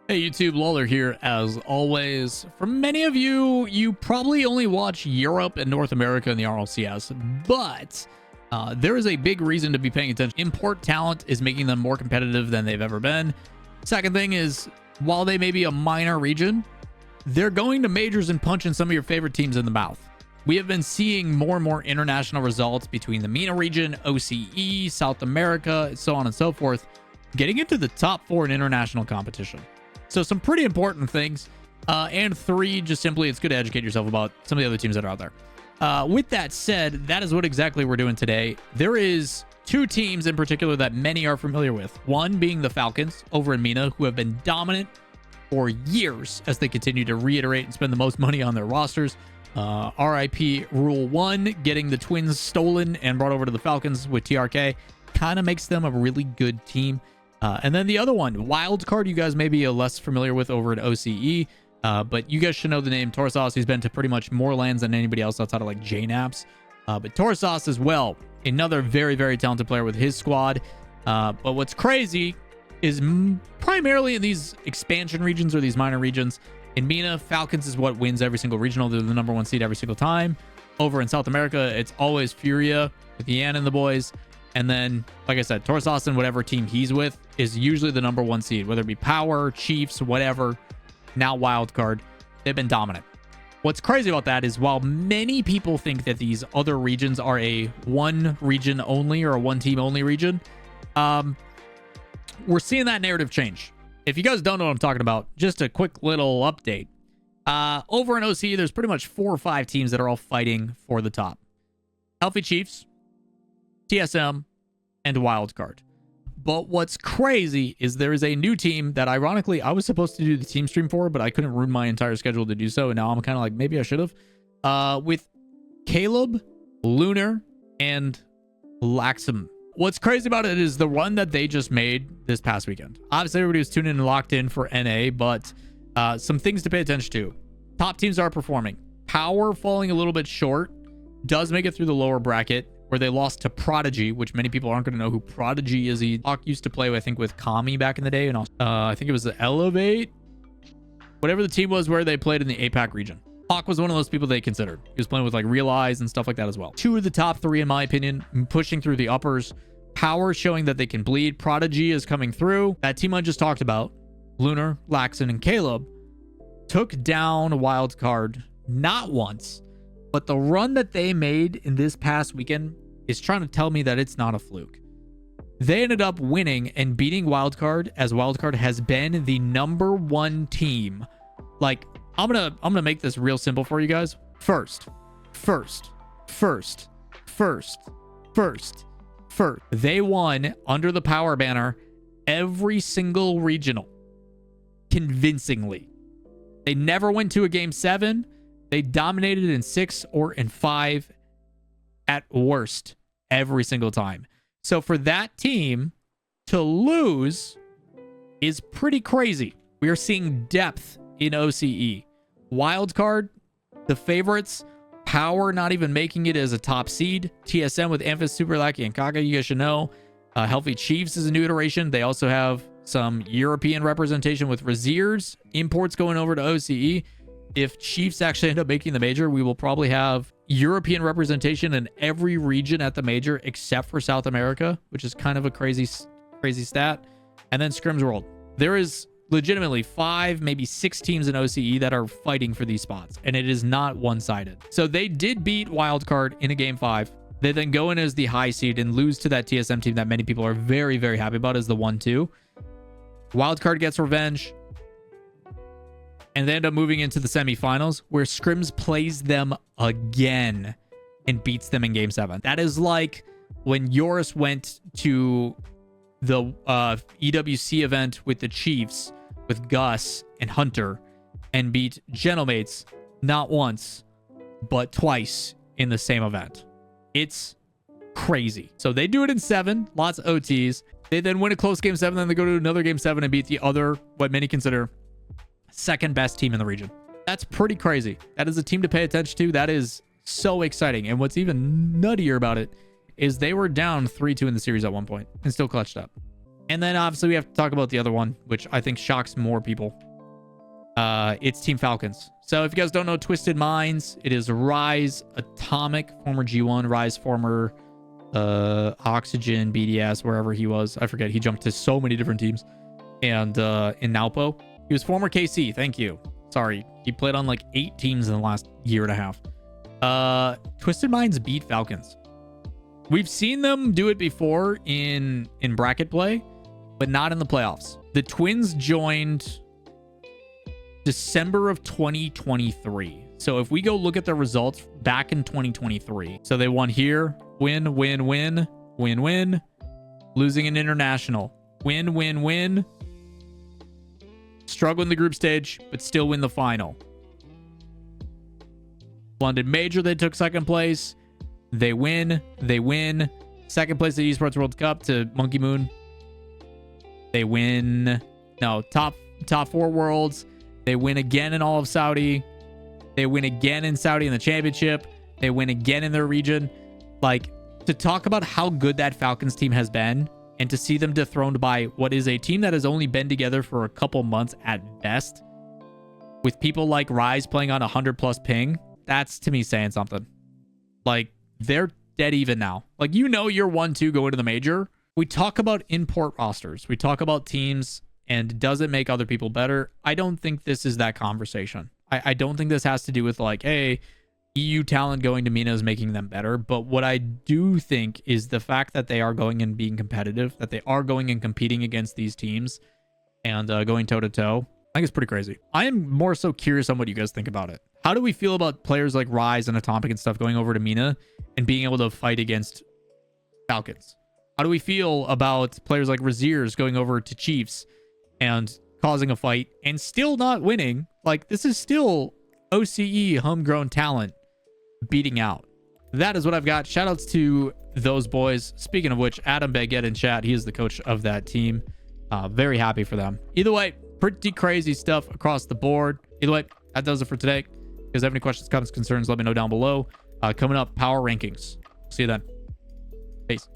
Hey YouTube, Lawler here as always. For many of you, you probably only watch Europe and North America in the RLCS, but there is a big reason to be paying attention. Import talent is making them more competitive than they've ever been. Second thing is, while they may be a minor region, they're going to majors and punching some of your favorite teams in the mouth. We have been seeing more and more international results between the MENA region, OCE, South America, so on and so forth, getting into the top 4 in international competition. So some pretty important things. And 3, just simply, it's good to educate yourself about some of the other teams that are out there. With that said, that is what exactly we're doing today. There is 2 teams in particular that many are familiar with. One being the Falcons over in MENA, who have been dominant for years as they continue to reiterate and spend the most money on their rosters. RIP Rule 1, getting the Twins stolen and brought over to the Falcons with TRK kind of makes them a really good team. And then the other one, Wildcard, you guys may be less familiar with over at OCE, but you guys should know the name Torsos. He's been to pretty much more lands than anybody else outside of like JNAPs. But Torsos as well, another very, very talented player with his squad. But what's crazy is primarily in these expansion regions or these minor regions, in MENA, Falcons is what wins every single regional. They're the number 1 seed every single time. Over in South America, it's always Furia with Yan and the boys. And then, like I said, Torsos and whatever team he's with is usually the number 1 seed, whether it be Power, Chiefs, whatever. Now Wildcard, they've been dominant. What's crazy about that is while many people think that these other regions are a 1 region only or a 1 team only region, we're seeing that narrative change. If you guys don't know what I'm talking about, just a quick little update. Over in OC, there's pretty much 4 or 5 teams that are all fighting for the top. Healthy Chiefs, TSM, and Wildcard. But what's crazy is there is a new team that ironically I was supposed to do the team stream for, but I couldn't ruin my entire schedule to do so. And now I'm kind of like, maybe I should have. With Caleb, Lunar, and Laxum. What's crazy about it is the run that they just made this past weekend. Obviously, everybody was tuned in and locked in for NA, but some things to pay attention to. Top teams are performing. Power falling a little bit short. Does make it through the lower bracket, where they lost to Prodigy, which many people aren't going to know who Prodigy is. He used to play, I think, with Kami back in the day, and I think it was the Elevate, whatever the team was where they played in the APAC region. Hawk was one of those people they considered. He was playing with like Realize and stuff like that as well. 2 of the top 3, in my opinion, pushing through the uppers. Power showing that they can bleed. Prodigy is coming through. That team I just talked about, Lunar, Laxon, and Caleb, took down Wildcard not once, but the run that they made in this past weekend is trying to tell me that it's not a fluke. They ended up winning and beating Wildcard, as Wildcard has been the number 1 team. Like, I'm gonna make this real simple for you guys. First. They won under the Power banner every single regional convincingly. They never went to a game 7. They dominated in 6 or in 5 at worst every single time. So for that team to lose is pretty crazy. We are seeing depth in OCE. Wildcard, the favorites, Power not even making it as a top seed. TSM with Amphis, Super Lucky, and Kaka, you guys should know. Healthy Chiefs is a new iteration. They also have some European representation with Raziers. Imports going over to OCE. If Chiefs actually end up making the major, we will probably have European representation in every region at the major except for South America, which is kind of a crazy stat. And then Scrims World. There is legitimately 5, maybe 6 teams in OCE that are fighting for these spots, and it is not one-sided. So they did beat Wildcard in a game 5. They then go in as the high seed and lose to that TSM team that many people are very, very happy about as the 1-2. Wildcard gets revenge, and they end up moving into the semifinals, where Scrims plays them again and beats them in game 7. That is like when Yoris went to the EWC event with the Chiefs, with Gus and Hunter, and beat Gentlemates not once, but twice in the same event. It's crazy. So they do it in 7, lots of OTs. They then win a close game 7, then they go to another game 7 and beat the other, what many consider second best team in the region. That's pretty crazy. That is a team to pay attention to. That is so exciting. And what's even nuttier about it is they were down 3-2 in the series at one point and still clutched up. And then obviously we have to talk about the other one, which I think shocks more people. It's Team Falcons. So if you guys don't know Twisted Minds, it is Rise, Atomic, former G1, Rise, former Oxygen, BDS, wherever he was. I forget. He jumped to so many different teams. And in Naupo, he was former KC. Thank you. Sorry. He played on like 8 teams in the last year and a half. Twisted Minds beat Falcons. We've seen them do it before in bracket play, but not in the playoffs. The Twins joined December of 2023. So if we go look at the results back in 2023, so they won here, win, win, win, win, win, losing in international, win, win, win, struggle in the group stage, but still win the final. London Major, they took second place. They win. Second place at Esports World Cup to Monkey Moon. They win. No, top 4 worlds. They win again in all of Saudi. They win again in Saudi in the championship. They win again in their region. Like, to talk about how good that Falcons team has been and to see them dethroned by what is a team that has only been together for a couple months at best, with people like Rise playing on 100+ ping, that's to me saying something. Like, they're dead even now. Like, you know, you're 1-2 going to the major. We talk about import rosters. We talk about teams and does it make other people better? I don't think this is that conversation. I don't think this has to do with like, hey, EU talent going to MENA is making them better. But what I do think is the fact that they are going and being competitive, that they are going and competing against these teams and going toe to toe. I think it's pretty crazy. I am more so curious on what you guys think about it. How do we feel about players like Rise and Atomic and stuff going over to MENA and being able to fight against Falcons? How do we feel about players like Raziers going over to Chiefs and causing a fight and still not winning? Like, this is still OCE homegrown talent beating out. That is what I've got. Shout outs to those boys. Speaking of which, Adam Baguette in chat, he is the coach of that team. Very happy for them. Either way, pretty crazy stuff across the board. Either way, that does it for today. If you guys have any questions, comments, concerns, let me know down below. Coming up, power rankings. See you then. Peace.